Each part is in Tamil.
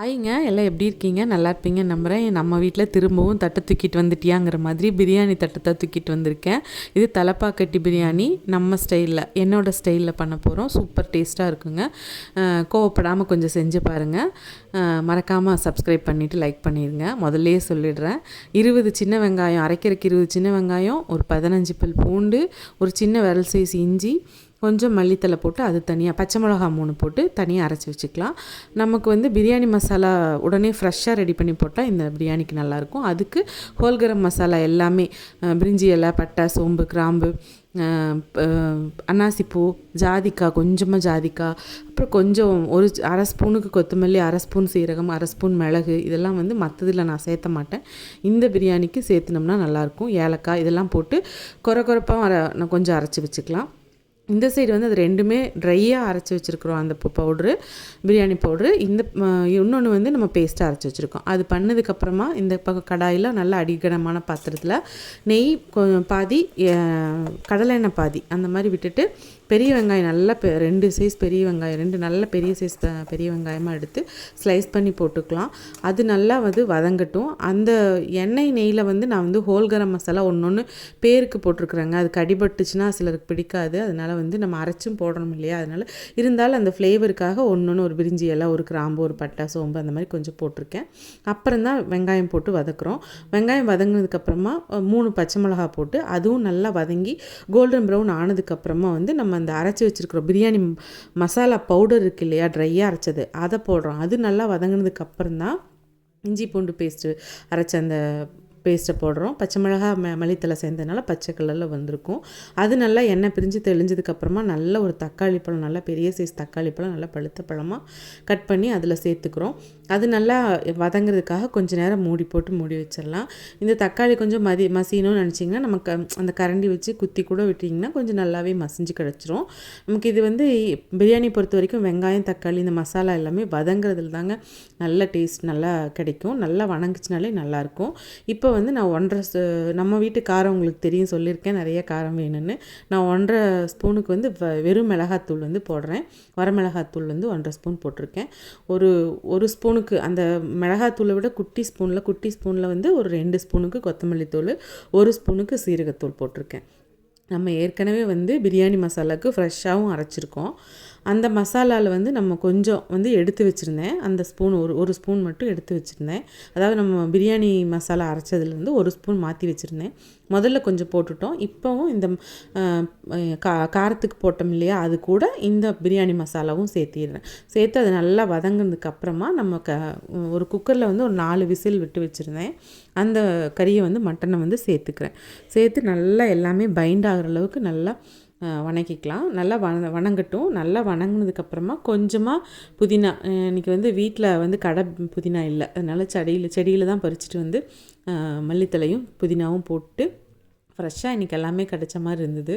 ஹாய்ங்க, எல்லாம் எப்படி இருக்கீங்க? நல்லா இருப்பீங்கன்னு நம்புகிறேன். நம்ம வீட்டில் திரும்பவும் தட்டை தூக்கிட்டு வந்துட்டியாங்கிற மாதிரி பிரியாணி தட்டை தான் தூக்கிட்டு வந்திருக்கேன். இது தலப்பாக்கட்டி பிரியாணி நம்ம ஸ்டைலில், என்னோடய ஸ்டைலில் பண்ண போகிறோம். சூப்பர் டேஸ்ட்டாக இருக்குங்க. கோவப்படாமல் கொஞ்சம் செஞ்சு பாருங்கள். மறக்காமல் சப்ஸ்கிரைப் பண்ணிவிட்டு லைக் பண்ணிடுங்க. முதல்லையே சொல்லிடுறேன். 20 சின்ன வெங்காயம், அரைக்கிறதுக்கு 20 சின்ன வெங்காயம், ஒரு 15 பல் பூண்டு, ஒரு சின்ன விரல் சைஸ் இஞ்சி, கொஞ்சம் மல்லித்தலை போட்டு அது தனியாக, பச்சை மிளகா 3 போட்டு தனியாக அரைச்சி வச்சுக்கலாம். நமக்கு வந்து பிரியாணி மசாலா உடனே ஃப்ரெஷ்ஷாக ரெடி பண்ணி போட்டால் இந்த பிரியாணிக்கு நல்லாயிருக்கும். அதுக்கு ஹோல் கரம் மசாலா எல்லாமே, பிரிஞ்சி இலை, பட்டை, சோம்பு, கிராம்பு, அன்னாசிப்பூ, ஜாதிக்காய், கொஞ்சமாக ஜாதிக்காய், அப்புறம் கொஞ்சம் ஒரு அரை ஸ்பூனுக்கு கொத்தமல்லி, அரை ஸ்பூன் சீரகம், அரை ஸ்பூன் மிளகு, இதெல்லாம் வந்து மற்றதில் நான் சேர்த்த மாட்டேன். இந்த பிரியாணிக்கு சேர்த்துனோம்னா நல்லாயிருக்கும். ஏலக்காய் இதெல்லாம் போட்டு கொரப்பாக கொஞ்சம் அரைச்சி வச்சுக்கலாம். இந்த சைடு வந்து அது ரெண்டுமே ட்ரையாக அரைச்சி வச்சுருக்குறோம். அந்த பவுட்ரு, பிரியாணி பவுட்ரு. இன்னொன்று வந்து நம்ம பேஸ்ட்டாக அரைச்சி வச்சுருக்கோம். அது பண்ணதுக்கப்புறமா இந்த பக்கம் கடாயில் நல்லா அடிகனமான பாத்திரத்தில் நெய் பாதி, கடலை எண்ணெய் பாதி, அந்த மாதிரி விட்டுட்டு பெரிய வெங்காயம் நல்லா 2 சைஸ் பெரிய வெங்காயம், 2 நல்ல பெரிய சைஸ் பெரிய வெங்காயமாக எடுத்து ஸ்லைஸ் பண்ணி போட்டுக்கலாம். அது நல்லா வந்து வதங்கட்டும். அந்த எண்ணெய் நெய்யில் வந்து நான் வந்து ஹோல் கரம் மசாலா ஒன்று பேருக்கு போட்டிருக்குறேங்க. அது கடிபட்டுச்சுன்னா சிலருக்கு பிடிக்காது. அதனால் வந்து நம்ம அரைச்சும் போடணும் இல்லையா, அதனால் இருந்தாலும் அந்த ஃப்ளேவருக்காக ஒரு பிரிஞ்சி இலை, ஒரு கிராம்பு, ஒரு பட்டை, சோம்பு அந்த மாதிரி கொஞ்சம் போட்டிருக்கேன். அப்புறம் தான் வெங்காயம் போட்டு வதக்குறோம். வெங்காயம் வதங்கினதுக்கப்புறமா 3 பச்சை மிளகா போட்டு அதுவும் நல்லா வதங்கி கோல்டன் ப்ரௌன் ஆனதுக்கப்புறமா வந்து நம்ம அந்த அரைச்சி வச்சுருக்கிறோம் பிரியாணி மசாலா பவுடர் இருக்கு இல்லையா, ட்ரையாக அரைச்சது, அதை போடுறோம். அது நல்லா வதங்கினதுக்கப்புறம் தான் இஞ்சி பூண்டு பேஸ்ட்டு அரைச்ச அந்த பேஸ்ட்டை போடுறோம். பச்சை மிளகா மல்லித்தலை சேர்ந்ததுனால பச்சை கலரில் வந்திருக்கும். அது நல்லா எண்ணெய் பிரிஞ்சு தெளிஞ்சதுக்கப்புறமா நல்ல ஒரு தக்காளி பழம், நல்லா பெரிய சைஸ் தக்காளி பழம், நல்லா பழுத்த பழமாக கட் பண்ணி அதில் சேர்த்துக்கிறோம். அது நல்லா வதங்கிறதுக்காக கொஞ்சம் நேரம் மூடி வச்சிடலாம். இந்த தக்காளி கொஞ்சம் மசியணும்னு நினச்சிங்கன்னா நமக்கு அந்த கரண்டி வச்சு குத்தி கூட விட்டிங்கன்னா கொஞ்சம் நல்லாவே மசிஞ்சு கிடச்சிரும். நமக்கு இது வந்து பிரியாணி பொறுத்த வரைக்கும் வெங்காயம், தக்காளி, இந்த மசாலா எல்லாமே வதங்கிறதுல தாங்க நல்ல டேஸ்ட் நல்லா கிடைக்கும். நல்லா வணங்குச்சுனாலே நல்லாயிருக்கும். இப்போ வந்து நான் நம்ம வீட்டு காரம் உங்களுக்கு தெரியும், சொல்லியிருக்கேன் நிறைய காரம் வேணும்னு. நான் 1.5 ஸ்பூனுக்கு வந்து வெறும் மிளகாத்தூள் வந்து போடுறேன். வரமிளகாத்தூள் வந்து 1.5 ஸ்பூன் போட்டிருக்கேன். ஒரு ஸ்பூனுக்கு அந்த மிளகாத்தூளை விட குட்டி ஸ்பூனில் வந்து ஒரு 2 ஸ்பூனுக்கு கொத்தமல்லி தூள், 1 ஸ்பூனுக்கு சீரகத்தூள் போட்டிருக்கேன். நம்ம ஏற்கனவே வந்து பிரியாணி மசாலாவுக்கு ஃப்ரெஷ்ஷாகவும் அரைச்சிருக்கோம். அந்த மசாலாவில் வந்து நம்ம கொஞ்சம் வந்து எடுத்து வச்சுருந்தேன். அந்த ஸ்பூன் ஒரு ஸ்பூன் மட்டும் எடுத்து வச்சுருந்தேன். அதாவது நம்ம பிரியாணி மசாலா அரைச்சதுலேருந்து 1 ஸ்பூன் மாற்றி வச்சுருந்தேன். முதல்ல கொஞ்சம் போட்டுட்டோம். இப்போவும் இந்த காரத்துக்கு போட்டோம் இல்லையா, அது கூட இந்த பிரியாணி மசாலாவும் சேர்த்து அது நல்லா வதங்கினதுக்கப்புறமா நம்ம ஒரு குக்கரில் வந்து ஒரு 4 விசில் விட்டு வச்சுருந்தேன். அந்த கறியை வந்து மட்டனை வந்து சேர்த்து நல்லா எல்லாமே பைண்ட் ஆகிற அளவுக்கு நல்லா வணக்கிக்கலாம். நல்லா வணங்கட்டும். நல்லா வணங்கினதுக்கப்புறமா கொஞ்சமாக புதினா, இன்றைக்கி வந்து வீட்டில் வந்து கடை புதினா இல்லை, அதனால் செடியில் தான் பறிச்சுட்டு வந்து மல்லித்தலையும் புதினாவும் போட்டு ஃப்ரெஷ்ஷாக இன்றைக்கி எல்லாமே கிடைச்ச மாதிரி இருந்தது.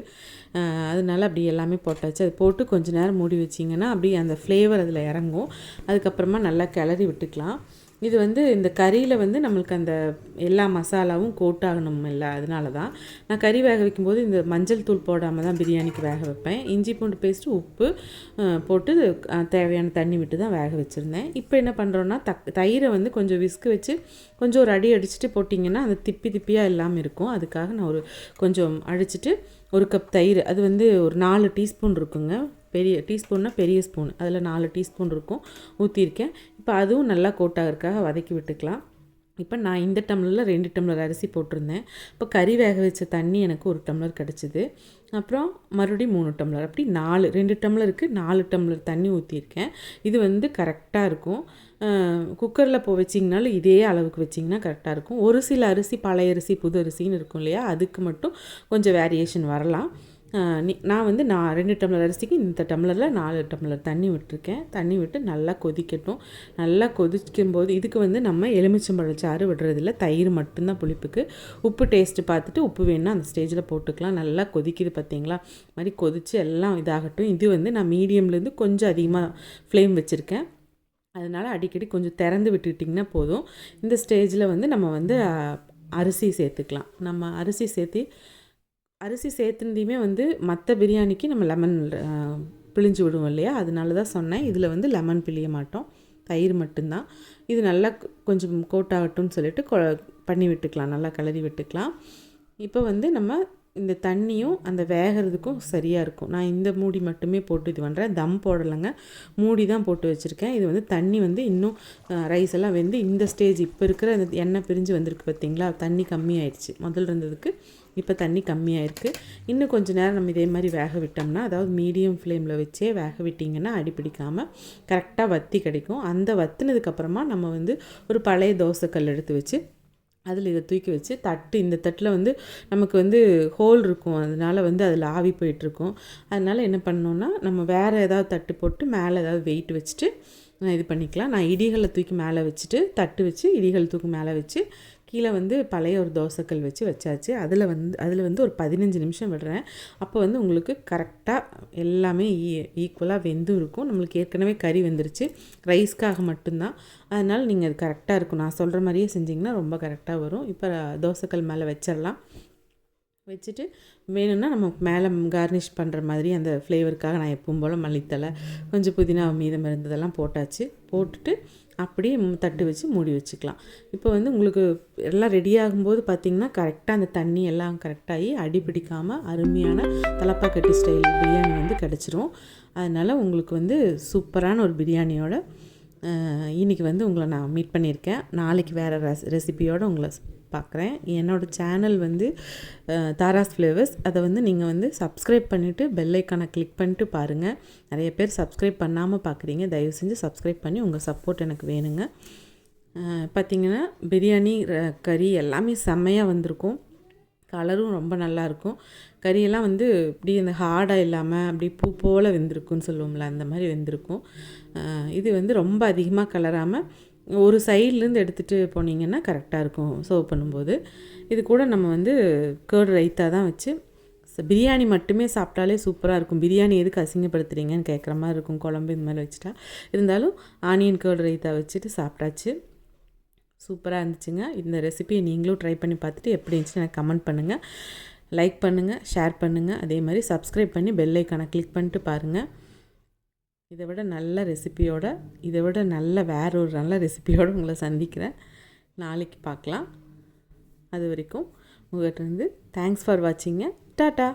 அதனால அப்படி எல்லாமே போட்டாச்சு. அது போட்டு கொஞ்சம் நேரம் மூடி வச்சிங்கன்னா அப்படியே அந்த ஃப்ளேவர் அதில் இறங்கும். அதுக்கப்புறமா நல்லா கிளறி விட்டுக்கலாம். இது வந்து இந்த கறியில் வந்து நம்மளுக்கு அந்த எல்லா மசாலாவும் கோட்டாகணும் இல்லை, அதனால தான் நான் கறி வேக வைக்கும்போது இந்த மஞ்சள் தூள் போடாமல் தான் பிரியாணிக்கு வேக வைப்பேன். இஞ்சி பூண்டு பேஸ்ட்டு, உப்பு போட்டு தேவையான தண்ணி விட்டு தான் வேக வச்சுருந்தேன். இப்போ என்ன பண்ணுறோன்னா தயிரை வந்து கொஞ்சம் விஸ்கு வச்சு கொஞ்சம் ஒரு அடி அடிச்சுட்டு போட்டிங்கன்னா அந்த திப்பியாக இல்லாமல் இருக்கும். அதுக்காக நான் கொஞ்சம் அடிச்சுட்டு 1 கப் தயிர், அது வந்து ஒரு 4 டீஸ்பூன் இருக்குங்க. பெரிய டீஸ்பூன்னா பெரிய ஸ்பூன், அதில் 4 டீஸ்பூன் இருக்கும், ஊற்றிருக்கேன். இப்போ அதுவும் நல்லா கோட்டாகிறதுக்காக வதக்கி விட்டுக்கலாம். இப்போ நான் இந்த டம்ளரில் 2 டம்ளர் அரிசி போட்டிருந்தேன். இப்போ கறி வேக வச்ச தண்ணி எனக்கு 1 டம்ளர் கிடச்சிது. அப்புறம் மறுபடியும் 3 டம்ளர், அப்படி 2 டம்ளருக்கு 4 டம்ளர் தண்ணி ஊற்றிருக்கேன். இது வந்து கரெக்டாக இருக்கும். குக்கரில் வச்சிங்கனாலும் இதே அளவுக்கு வச்சிங்கன்னா கரெக்டாக இருக்கும். ஒரு சில அரிசி பழைய அரிசி, புது அரிசின்னு இருக்கும் இல்லையா, அதுக்கு மட்டும் கொஞ்சம் வேரியேஷன் வரலாம். நான் வந்து 2 டம்ளர் அரிசிக்கு இந்த டம்ளரில் 4 டம்ளர் தண்ணி விட்டுருக்கேன். தண்ணி விட்டு நல்லா கொதிக்கட்டும். நல்லா கொதிக்கும்போது இதுக்கு வந்து நம்ம எலுமிச்சம்பழச்சாறு விடுறதில்ல, தயிர் மட்டும்தான் புளிப்புக்கு. உப்பு டேஸ்ட்டு பார்த்துட்டு உப்பு வேணுன்னா அந்த ஸ்டேஜில் போட்டுக்கலாம். நல்லா கொதிக்குது பார்த்தீங்களா, மாதிரி கொதித்து எல்லாம் இதாகட்டும். இது வந்து நான் மீடியம்லேருந்து கொஞ்சம் அதிகமாக ஃப்ளேம் வச்சுருக்கேன். அதனால் அடிக்கடி கொஞ்சம் திறந்து விட்டுக்கிட்டிங்கன்னா போதும். இந்த ஸ்டேஜில் வந்து நம்ம வந்து அரிசி சேர்த்துக்கலாம். நம்ம அரிசி சேர்த்துனதையுமே வந்து மற்ற பிரியாணிக்கு நம்ம லெமன் பிழிஞ்சு விடுவோம் இல்லையா, அதனால தான் சொன்னேன். இதில் வந்து லெமன் பிழிய மாட்டோம். தயிர் மட்டும்தான். இது நல்லா கொஞ்சம் கோட் ஆகட்டும்னு சொல்லிட்டு பண்ணி விட்டுக்கலாம், நல்லா கிளறி விட்டுக்கலாம். இப்போ வந்து நம்ம இந்த தண்ணியும் அந்த வேகிறதுக்கும் சரியாக இருக்கும். நான் இந்த மூடி மட்டுமே போட்டு இது பண்ணுறேன், தம் போடலைங்க, மூடி தான் போட்டு வச்சுருக்கேன். இது வந்து தண்ணி வந்து இன்னும் ரைஸ் எல்லாம் வெந்து இந்த ஸ்டேஜ் இப்போ இருக்கிற அந்த எண்ணெய் பிரிஞ்சு வந்திருக்கு பார்த்திங்களா, தண்ணி கம்மியாயிடுச்சு. முதல்ல இருந்ததுக்கு இப்போ தண்ணி கம்மியாயிருக்கு. இன்னும் கொஞ்சம் நேரம் நம்ம இதே மாதிரி வேக விட்டோம்னா, அதாவது மீடியம் ஃப்ளேமில் வச்சே வேக விட்டிங்கன்னா அடி பிடிக்காமல் கரெக்டாக வத்தி கிடைக்கும். அந்த வத்தினதுக்கப்புறமா நம்ம வந்து ஒரு பழைய தோசைக்கல் எடுத்து வச்சு அதில் இதை தூக்கி வச்சு இந்த தட்டில் வந்து நமக்கு வந்து ஹோல் இருக்கும், அதனால் வந்து அதில் ஆவி போயிட்டுருக்கும். அதனால் என்ன பண்ணோன்னா, நம்ம வேறு ஏதாவது தட்டு போட்டு மேலே ஏதாவது வெயிட் வச்சுட்டு இது பண்ணிக்கலாம். நான் இடிகளை தூக்கி மேலே வச்சுட்டு தட்டு வச்சு இடிகள் தூக்கி மேலே வச்சு கீழே வந்து பழைய ஒரு தோசைக்கல் வச்சாச்சு. அதில் வந்து ஒரு 15 நிமிஷம் விடுறேன். அப்போ வந்து உங்களுக்கு கரெக்டாக எல்லாமே ஈக்குவலாக வெந்தும் இருக்கும். நம்மளுக்கு ஏற்கனவே கறி வெந்துருச்சு, ரைஸ்க்காக மட்டும்தான். அதனால் நீங்கள் அது கரெக்டாக இருக்கும். நான் சொல்கிற மாதிரியே செஞ்சிங்கன்னா ரொம்ப கரெக்டாக வரும். இப்போ தோசைக்கல் மேலே வச்சிடலாம். வச்சுட்டு வேணும்னா நம்ம மேலே கார்னிஷ் பண்ணுற மாதிரி அந்த ஃப்ளேவருக்காக நான் எப்பவும் போல் மல்லித்தலை, கொஞ்சம் புதினா மீதம் இருந்ததெல்லாம் போட்டுட்டு அப்படியே தட்டு வச்சு மூடி வச்சுக்கலாம். இப்போ வந்து உங்களுக்கு எல்லாம் ரெடி ஆகும்போது பார்த்திங்கன்னா கரெக்டாக அந்த தண்ணி எல்லாம் கரெக்டாகி அடி பிடிக்காமல் அருமையான தலப்பாக்கட்டி ஸ்டைல் பிரியாணி வந்து கிடச்சிரும். அதனால் உங்களுக்கு வந்து சூப்பரான ஒரு பிரியாணியோட இன்றைக்கி வந்து உங்களை நான் மீட் பண்ணியிருக்கேன். நாளைக்கு வேறு ரெசிபியோடு உங்களை பார்க்குறேன். என்னோடய சேனல் வந்து தாராஸ் ஃப்ளேவர்ஸ். அதை வந்து நீங்கள் வந்து சப்ஸ்கிரைப் பண்ணிவிட்டு பெல் ஐக்கானை கிளிக் பண்ணிட்டு பாருங்கள். நிறைய பேர் சப்ஸ்கிரைப் பண்ணாமல் பார்க்குறீங்க, தயவு செஞ்சு சப்ஸ்கிரைப் பண்ணி உங்கள் சப்போர்ட் எனக்கு வேணுங்க. பார்த்திங்கன்னா பிரியாணி கறி எல்லாமே செம்மையாக வந்திருக்கும். கலரும் ரொம்ப நல்லாயிருக்கும். கறியெல்லாம் வந்து இப்படி இந்த ஹார்டாக இல்லாமல் அப்படி பூ போல் வெந்திருக்குன்னு சொல்லுவோம்ல, அந்த மாதிரி வெந்திருக்கும். இது வந்து ரொம்ப அதிகமாக கலராமல் ஒரு சைட்லேருந்து எடுத்துகிட்டு போனீங்கன்னா கரெக்டாக இருக்கும் சர்வ் பண்ணும்போது. இது கூட நம்ம வந்து கேர்டு ரைத்தா தான் வச்சு பிரியாணி மட்டுமே சாப்பிட்டாலே சூப்பராக இருக்கும். பிரியாணி எதுக்கு அசிங்கப்படுத்துறீங்கன்னு கேட்குற மாதிரி இருக்கும், குழம்பு இந்த மாதிரி வச்சுட்டா. இருந்தாலும் ஆனியன் கேர்டு ரைத்தா வச்சுட்டு சாப்பிட்டாச்சு. சூப்பராக இருந்துச்சுங்க. இந்த ரெசிபியை நீங்களும் ட்ரை பண்ணி பார்த்துட்டு எப்படி இருந்துச்சுன்னு எனக்கு கமெண்ட் பண்ணுங்கள், லைக் பண்ணுங்கள், ஷேர் பண்ணுங்கள். அதே மாதிரி சப்ஸ்கிரைப் பண்ணி பெல் ஐக்கானை கிளிக் பண்ணிட்டு பாருங்கள். இதை விட நல்ல ரெசிபியோட வேற ஒரு நல்ல ரெசிபியோடு உங்களை சந்திக்கிறேன். நாளைக்கு பார்க்கலாம். அது வரைக்கும் உங்கள்கிட்ட இருந்து தேங்க்ஸ் ஃபார் வாட்சிங்க. டாட்டா.